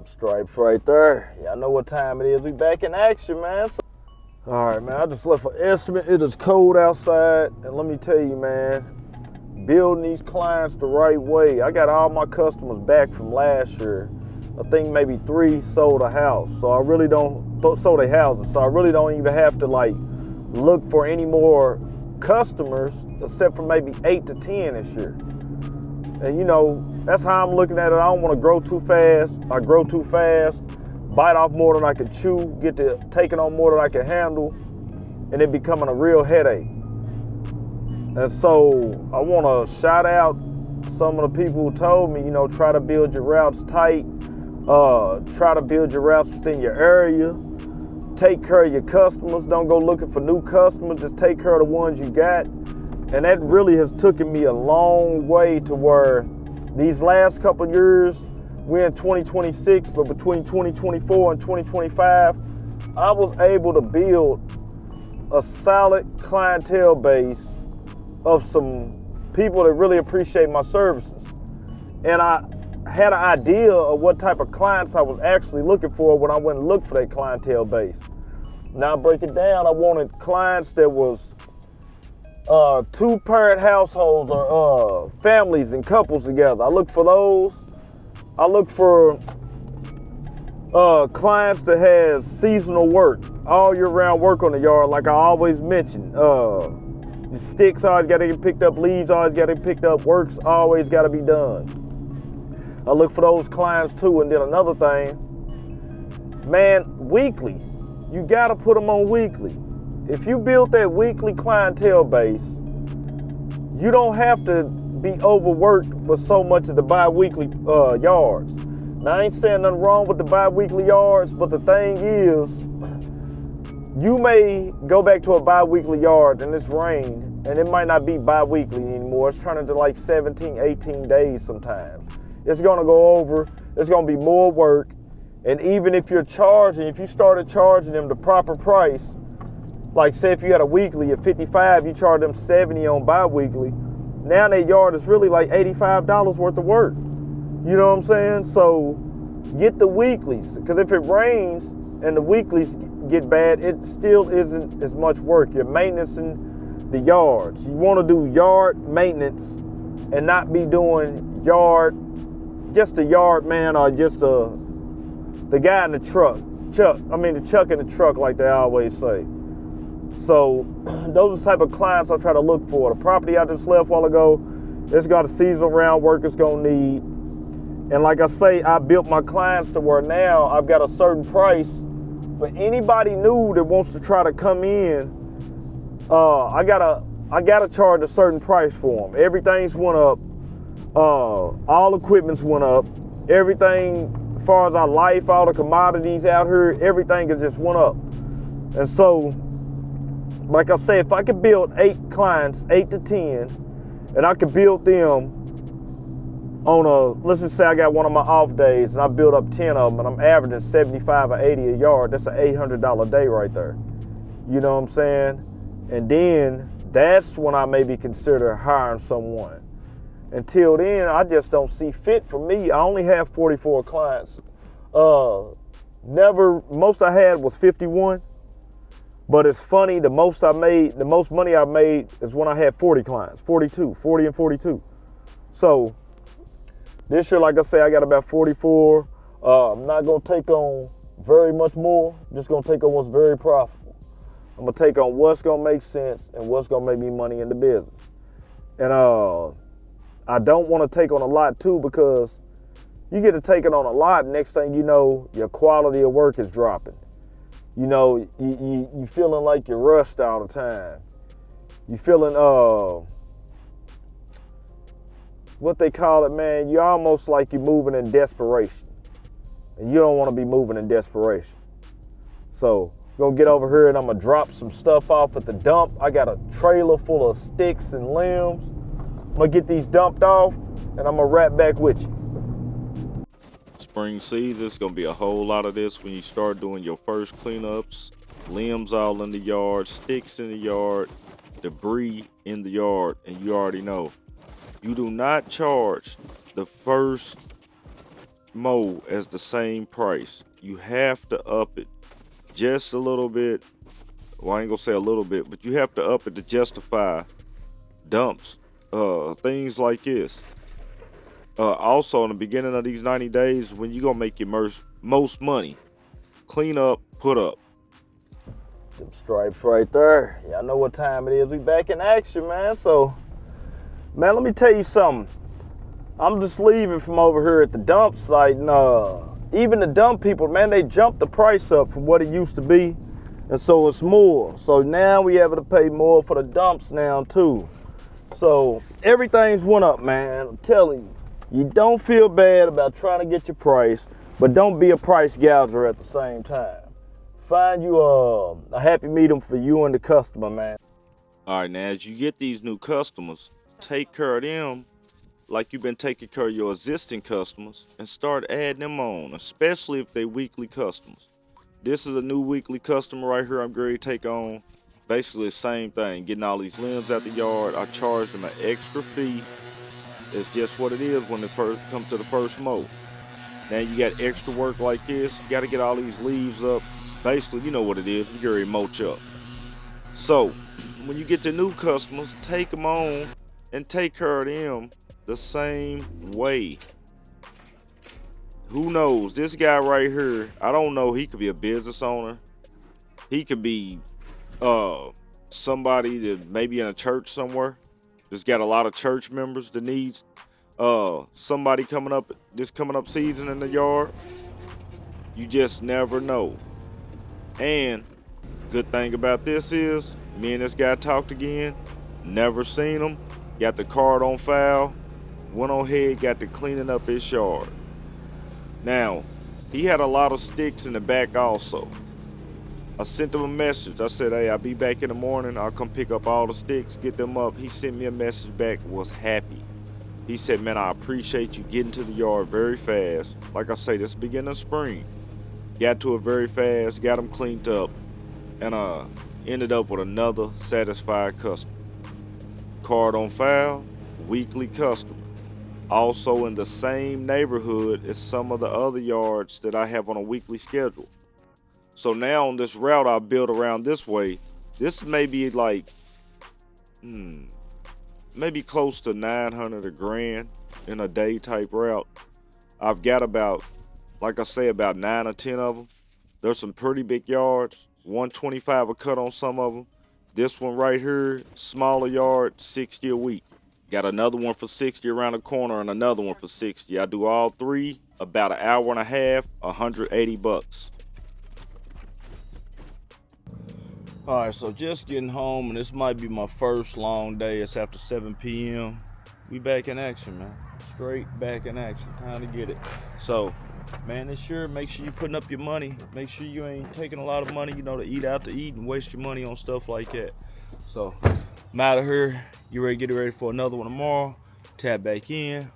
Stripes right there. Y'all know what time it is. We back in action, man. All right, man. I just left an estimate. It is cold outside, and let me tell you, man, building these clients the right way. I got all my customers back from last year. I think maybe 3 sold a house, so I really don't sold their houses. So I really don't even have to like look for any more customers, except for maybe 8 to 10 this year. And you know, that's how I'm looking at it. I don't want to grow too fast. I grow too fast, bite off more than I can chew, get to taking on more than I can handle, and it becoming a real headache. And so I want to shout out some of the people who told me, you know, try to build your routes tight, try to build your routes within your area, take care of your customers. Don't go looking for new customers. Just take care of the ones you got. And that really has taken me a long way to where these last couple of years, we're in 2026, but between 2024 and 2025, I was able to build a solid clientele base of some people that really appreciate my services. And I had an idea of what type of clients I was actually looking for when I went and looked for that clientele base. Now I break it down, I wanted clients that was 2-parent households or families and couples together. I look for those. I look for clients that has seasonal work, all year round work on the yard, like I always mention. The sticks always got to get picked up, leaves always got to get picked up, work's always got to be done. I look for those clients too. And then another thing, man, weekly. You got to put them on weekly. If you build that weekly clientele base, you don't have to be overworked with so much of the bi-weekly yards. Now, I ain't saying nothing wrong with the bi-weekly yards, but the thing is, you may go back to a bi-weekly yard and it's rain, and it might not be bi-weekly anymore. It's turning to like 17, 18 days sometimes. It's gonna go over, it's gonna be more work, and even if you're charging, if you started charging them the proper price, like say if you had a weekly at 55, you charge them 70 on bi-weekly. Now that yard is really like $85 worth of work. You know what I'm saying? So get the weeklies, because if it rains and the weeklies get bad, it still isn't as much work. You're maintaining the yards. You want to do yard maintenance and not be doing just a yard man or just the guy in the truck. The chuck in the truck, like they always say. So those are the type of clients I try to look for. The property I just left a while ago, it's got a seasonal round work it's gonna need. And like I say, I built my clients to where now I've got a certain price for anybody new that wants to try to come in. I gotta charge a certain price for them. Everything's went up. All equipment's went up. Everything, as far as our life, all the commodities out here, everything has just went up. And so, like I say, if I could build 8 clients, 8 to 10, and I could build them on let's just say I got one of my off days and I build up 10 of them and I'm averaging 75 or 80 a yard, that's an $800 day right there. You know what I'm saying? And then that's when I maybe consider hiring someone. Until then, I just don't see fit for me. I only have 44 clients. Most I had was 51. But it's funny, the most money I made is when I had 40 clients, 40 and 42. So this year, like I say, I got about 44. I'm not gonna take on very much more. I'm just gonna take on what's very profitable. I'm gonna take on what's gonna make sense and what's gonna make me money in the business. And I don't want to take on a lot too, because you get to taking on a lot, next thing you know, your quality of work is dropping. You know, you feeling like you're rushed all the time. You feeling, what they call it, man, you're almost like you're moving in desperation. And you don't want to be moving in desperation. So, I'm going to get over here and I'm going to drop some stuff off at the dump. I got a trailer full of sticks and limbs. I'm going to get these dumped off and I'm going to wrap back with you. Spring season, it's gonna be a whole lot of this when you start doing your first cleanups. Limbs all in the yard, sticks in the yard, debris in the yard, and you already know. You do not charge the first mow as the same price. You have to up it just a little bit. Well, I ain't gonna say a little bit, but you have to up it to justify dumps, things like this. Also, in the beginning of these 90 days, when you gonna make your most money, clean up, put up. Them stripes right there. Y'all know what time it is. We back in action, man. So, man, let me tell you something. I'm just leaving from over here at the dump site, and even the dump people, man, they jumped the price up from what it used to be, and so it's more. So now we having to pay more for the dumps now too. So everything's went up, man. I'm telling you, you don't feel bad about trying to get your price, but don't be a price gouger at the same time. Find you a happy medium for you and the customer, man. All right, now as you get these new customers, take care of them like you've been taking care of your existing customers and start adding them on, especially if they weekly customers. This is a new weekly customer right here I'm going to take on. Basically the same thing, getting all these limbs out the yard. I charge them an extra fee. It's just what it is when they first come to the first mow. Now you got extra work like this, you got to get all these leaves up. Basically, you know what it is, we get ready to mulch up. So, when you get to new customers, take them on and take care of them the same way. Who knows? This guy right here, I don't know, he could be a business owner. He could be somebody that maybe in a church somewhere. Just got a lot of church members that needs somebody coming up season in the yard. You just never know. And good thing about this is, me and this guy talked again, never seen him, got the card on file, went on ahead, got to cleaning up his yard. Now, he had a lot of sticks in the back also. I sent him a message. I said, hey, I'll be back in the morning. I'll come pick up all the sticks, get them up. He sent me a message back, was happy. He said, man, I appreciate you getting to the yard very fast. Like I say, this is the beginning of spring. Got to it very fast, got them cleaned up, and ended up with another satisfied customer. Card on file, weekly customer. Also in the same neighborhood as some of the other yards that I have on a weekly schedule. So now on this route I built around this way, this may be like, maybe close to 900 or $1,000 in a day type route. I've got about, like I say, about 9 or 10 of them. There's some pretty big yards, 125 a cut on some of them. This one right here, smaller yard, 60 a week. Got another one for 60 around the corner and another one for 60. I do all three, about an hour and a half, $180. All right, so just getting home, and this might be my first long day. It's after 7 p.m. We back in action, man. Straight back in action. Time to get it. So, man, make sure you're putting up your money. Make sure you ain't taking a lot of money, to eat out to eat and waste your money on stuff like that. So, I'm out of here. Get ready for another one tomorrow. Tap back in.